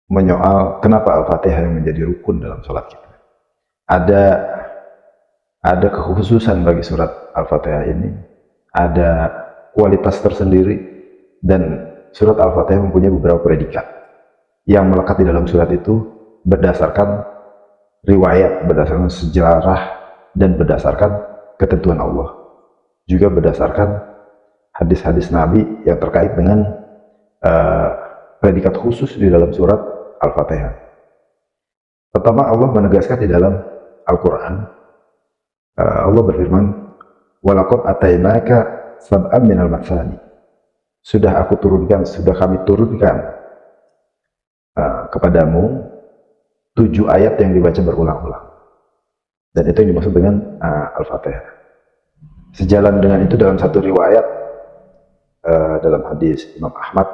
menyoal kenapa Al-Fatihah yang menjadi rukun dalam sholat kita. Ada ada kekhususan bagi surat Al-Fatihah ini, ada kualitas tersendiri, dan surat Al-Fatihah mempunyai beberapa predikat yang melekat di dalam surat itu berdasarkan riwayat, berdasarkan sejarah, dan berdasarkan ketentuan Allah. Juga berdasarkan hadis-hadis Nabi yang terkait dengan predikat khusus di dalam surat Al-Fatihah. Pertama, Allah menegaskan di dalam Al-Quran, Allah berfirman, "Walaqad atainaka sab'an minal matsani." Sudah aku turunkan, sudah kami turunkan kepadamu 7 ayat yang dibaca berulang-ulang. Dan itu yang dimaksud dengan Al-Fatihah. Sejalan dengan itu dalam satu riwayat dalam hadis Imam Ahmad,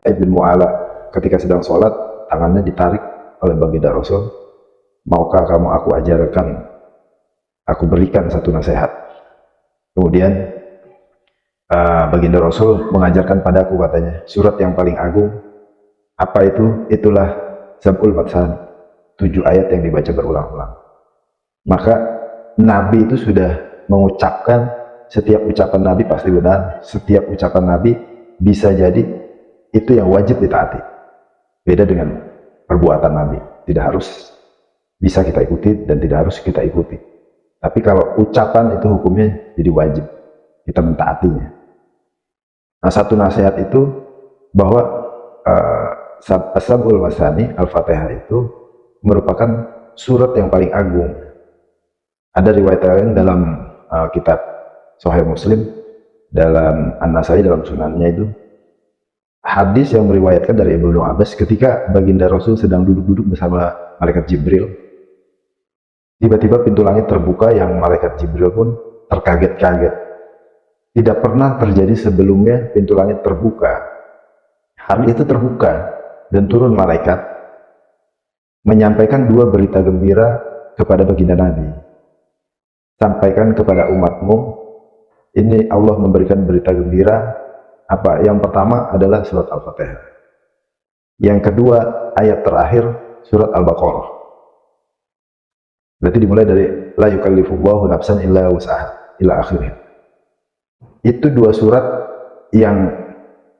Ibn Mu'ala ketika sedang sholat, tangannya ditarik oleh baginda Rasul, "Maukah kamu aku ajarkan, aku berikan satu nasihat?" Kemudian baginda Rasul mengajarkan padaku, katanya, surat yang paling agung. Apa itu? Itulah Sab'ul Matsani, 7 ayat yang dibaca berulang-ulang. Maka Nabi itu sudah mengucapkan, setiap ucapan Nabi pasti benar, setiap ucapan Nabi bisa jadi itu yang wajib ditaati. Beda dengan perbuatan Nabi, tidak harus bisa kita ikuti dan tidak harus kita ikuti. Tapi kalau ucapan itu hukumnya jadi wajib, kita mentaatinya. Nah, satu nasihat itu bahwa As-Sab'ul Matsani, Al-Fatihah itu merupakan surat yang paling agung. Ada riwayat lain dalam kitab Sahih Muslim, dalam An-Nasai, dalam sunannya itu, hadis yang meriwayatkan dari Ibnu Abbas ketika baginda Rasul sedang duduk-duduk bersama malaikat Jibril. Tiba-tiba pintu langit terbuka yang malaikat Jibril pun terkaget-kaget. Tidak pernah terjadi sebelumnya pintu langit terbuka. Hari itu terbuka dan turun malaikat menyampaikan 2 berita gembira kepada baginda Nabi. Sampaikan kepada umatmu, ini Allah memberikan berita gembira. Apa? Yang pertama adalah surat Al-Fatihah. Yang kedua, ayat terakhir surat Al-Baqarah. Berarti dimulai dari la yukallifullahu nafsan illa wus'aha ila akhirnya. Itu 2 surat yang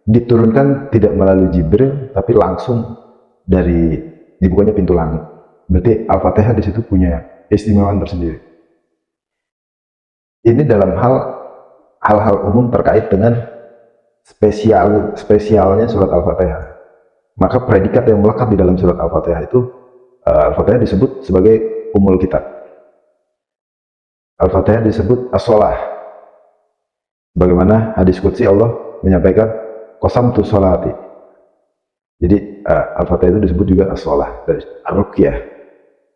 diturunkan tidak melalui Jibril, tapi langsung dari dibukanya pintu langit. Berarti Al-Fatihah di situ punya keistimewaan tersendiri. Ini dalam hal-hal umum terkait dengan spesialnya surat Al-Fatihah. Maka predikat yang melekat di dalam surat Al-Fatihah itu, Al-Fatihah disebut sebagai Ummul Kitab. Al-Fatihah disebut as-shalah. Bagaimana hadis qudsi Allah menyampaikan qasamtu sholati. Jadi Al-Fatihah itu disebut juga as-shalah, dari ar-ruqyah,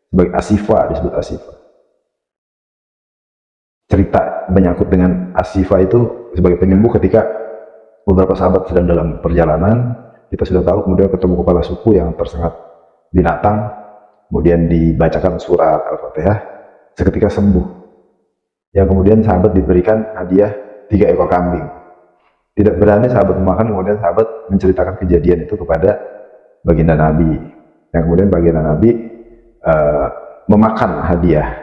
sebagai asifa, disebut asifa. Cerita menyangkut dengan asifa itu sebagai penyembuh ketika beberapa sahabat sedang dalam perjalanan, kita sudah tahu, kemudian ketemu kepala suku yang tersengat binatang, kemudian dibacakan surat Al-Fatihah, seketika sembuh. Yang kemudian sahabat diberikan hadiah 3 ekor kambing. Tidak berani sahabat memakan, kemudian sahabat menceritakan kejadian itu kepada baginda Nabi. Yang kemudian baginda Nabi memakan hadiah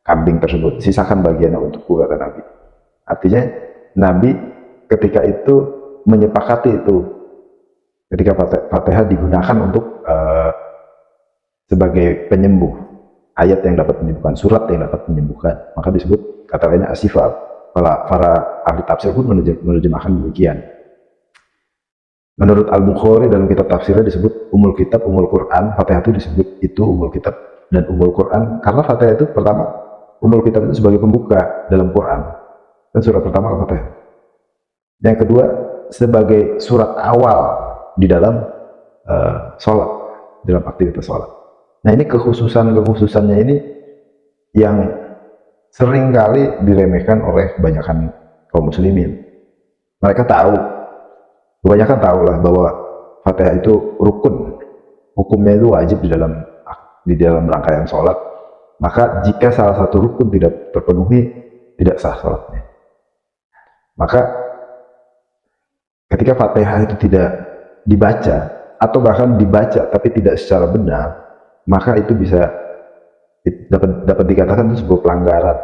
kambing tersebut, sisakan bagiannya untukku, kata Nabi. Artinya Nabi ketika itu menyepakati itu, ketika Fatihah digunakan untuk sebagai penyembuh, ayat yang dapat menyembuhkan, surat yang dapat menyembuhkan, maka disebut kata lainnya asifah. Para ahli tafsir pun menerjemahkan demikian. Menurut Al-Bukhari dalam kitab tafsirnya disebut Ummul Kitab, Ummul Quran. Fatihah itu disebut itu Ummul Kitab dan Ummul Quran karena Fatihah itu pertama, Ummul Kitab itu sebagai pembuka dalam Quran, dan surat pertama Al-Fatihah. Yang kedua, sebagai surat awal di dalam sholat, dalam aktivitas sholat. Nah, ini kekhususannya ini yang seringkali diremehkan oleh kebanyakan kaum muslimin. Mereka tahu, kebanyakan tahu lah bahwa Fatihah itu rukun, hukumnya itu wajib di dalam rangkaian sholat. Maka jika salah satu rukun tidak terpenuhi, tidak sah sholatnya. Maka ketika Fatihah itu tidak dibaca, atau bahkan dibaca tapi tidak secara benar, maka itu bisa dapat dikatakan itu sebuah pelanggaran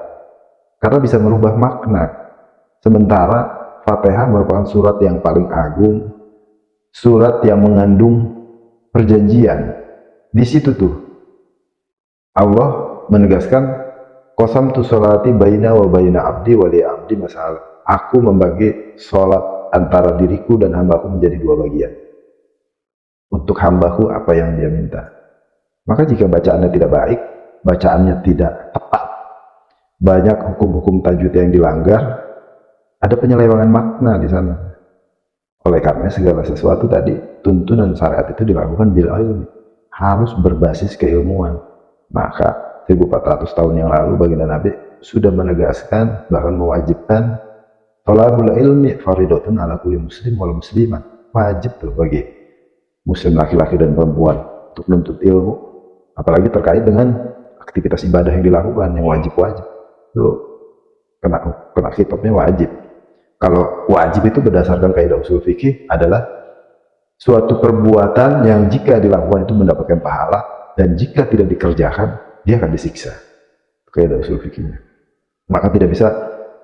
karena bisa merubah makna. Sementara Fatihah merupakan surat yang paling agung, surat yang mengandung perjanjian. Di situ tuh Allah menegaskan, qasamtu sholati baina wa baina abdi wa li abdi masalah. Aku membagi sholat antara diriku dan hambaku menjadi dua bagian. Untuk hambaku apa yang dia minta. Maka jika bacaannya tidak baik, bacaannya tidak tepat, banyak hukum-hukum tajwid yang dilanggar, ada penyelewengan makna di sana. Oleh karena segala sesuatu tadi, tuntunan syariat itu dilakukan bil ilmi, harus berbasis keilmuan. Maka 1400 tahun yang lalu baginda Nabi sudah menegaskan, bahkan mewajibkan thalabul ilmi fardhatun ala kulli muslim wal muslimat. Wajib tuh bagi muslim laki-laki dan perempuan untuk menuntut ilmu, apalagi terkait dengan aktivitas ibadah yang dilakukan yang wajib-wajib. Itu kena khitabnya wajib. Kalau wajib itu berdasarkan kaidah usul fikih adalah suatu perbuatan yang jika dilakukan itu mendapatkan pahala, dan jika tidak dikerjakan dia akan disiksa. Kaidah usul fikihnya. Maka tidak bisa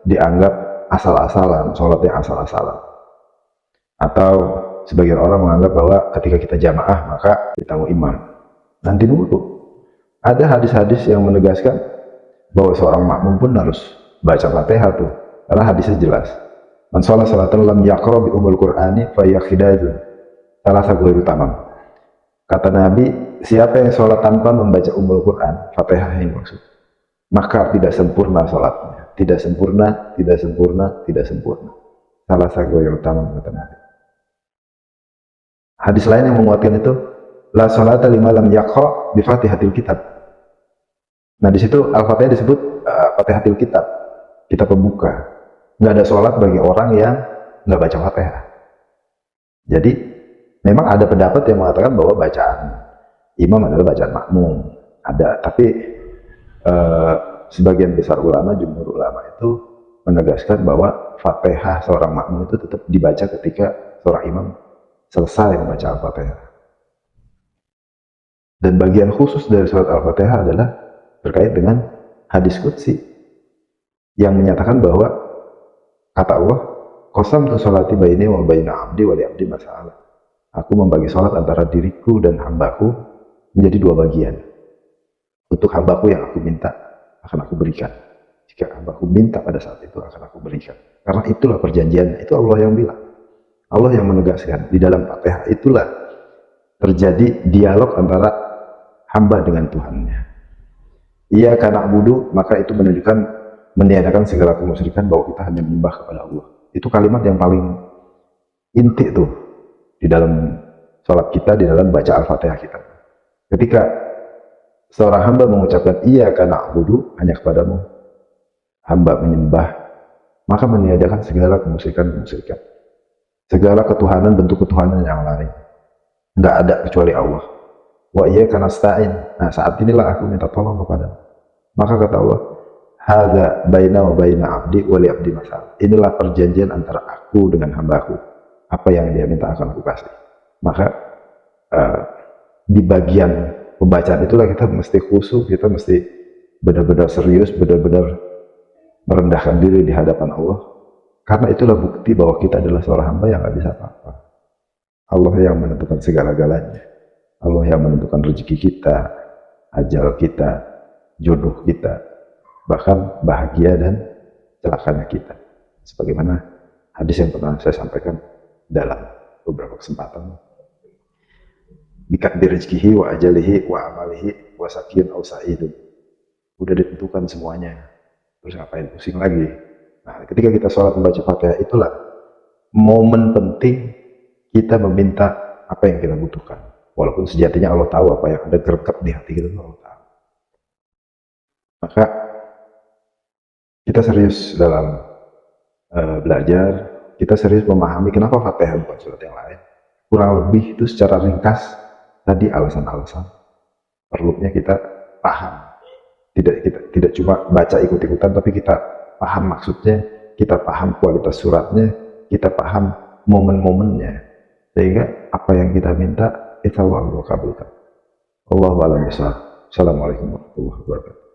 dianggap asal-asalan, sholat yang asal-asalan. Atau sebagian orang menganggap bahwa ketika kita jamaah maka ditanggung imam. Nanti dulu, ada hadis-hadis yang menegaskan bahwa seorang makmum pun harus baca Fatihah tuh, karena hadisnya jelas. Man sholat salatan lam yaqra bi umul qur'ani fa yakhidajun salah ghairu tamam. Kata Nabi, siapa yang sholat tanpa membaca umul Quran, Fatihah yang maksud, maka tidak sempurna sholatnya. Tidak sempurna, tidak sempurna, tidak sempurna. Salah ghairu tamam, kata Nabi. Hadis lain yang menguatkan itu, la sholata lima lam yaqra bi fatihatil kitab. Nah di situ Al-Fatihah disebut Fatihatil kitab, kitab pembuka. Nggak ada sholat bagi orang yang nggak baca Fatihah. Jadi memang ada pendapat yang mengatakan bahwa bacaan imam adalah bacaan makmum. Ada, tapi sebagian besar ulama, jumhur ulama itu menegaskan bahwa Fatihah seorang makmum itu tetap dibaca ketika seorang imam selesai membaca Al-Fatihah. Dan bagian khusus dari surat Al-Fatihah adalah terkait dengan hadis qudsi yang menyatakan bahwa kata Allah, qasamtu sholati baini wa baina abdi wa li abdi masalah. Aku membagi sholat antara diriku dan hambaku menjadi dua bagian. Untuk hambaku yang aku minta akan aku berikan. Jika hambaku minta pada saat itu akan aku berikan. Karena itulah perjanjiannya. Itu Allah yang bilang. Allah yang menegaskan. Di dalam Fatihah itulah terjadi dialog antara hamba dengan Tuhannya. Ia karena budu, maka itu menunjukkan meniadakan segala kemusyrikan, bahwa kita hanya menyembah kepada Allah. Itu kalimat yang paling inti tuh di dalam sholat kita, di dalam baca Al-Fatihah kita. Ketika seorang hamba mengucapkan iya karena budu, hanya kepadamu hamba menyembah, maka meniadakan segala kemusyrikan, segala ketuhanan, bentuk ketuhanan yang lain. Nggak ada kecuali Allah. Wa iya karena stain. Nah saat inilah aku minta tolong kepadamu. Maka kata Allah, hadza baina wa baina abdi wa li abdi masalah. Inilah perjanjian antara aku dengan hambaku. Apa yang dia minta akan aku kasih. Maka di bagian pembacaan itulah kita mesti khusyuk, kita mesti benar-benar serius, benar-benar merendahkan diri di hadapan Allah. Karena itulah bukti bahwa kita adalah seorang hamba yang nggak bisa apa-apa. Allah yang menentukan segala-galanya. Allah yang menentukan rezeki kita, ajal kita, jodoh kita, bahkan bahagia dan celakanya kita. Sebagaimana hadis yang pernah saya sampaikan dalam beberapa kesempatan. Bikadbi rizkihi wa ajalihi wa amalihi wa sakiyun aw sa'idun. Udah ditentukan semuanya. Terus ngapain pusing lagi? Nah, ketika kita sholat membaca Fatihah, itulah momen penting kita meminta apa yang kita butuhkan. Walaupun sejatinya Allah tahu apa yang ada gerekap di hati kita, Allah tahu. Maka kita serius dalam belajar, kita serius memahami kenapa Fatihah bukan surat yang lain. Kurang lebih itu secara ringkas tadi alasan-alasan perlunya kita paham. Tidak cuma baca ikut-ikutan, tapi kita paham maksudnya, kita paham kualitas suratnya, kita paham momen-momennya. sehingga apa yang kita minta insya Allah Allah kabulkan. Allahu a'lam bishawab. Assalamualaikum warahmatullahi wabarakatuh.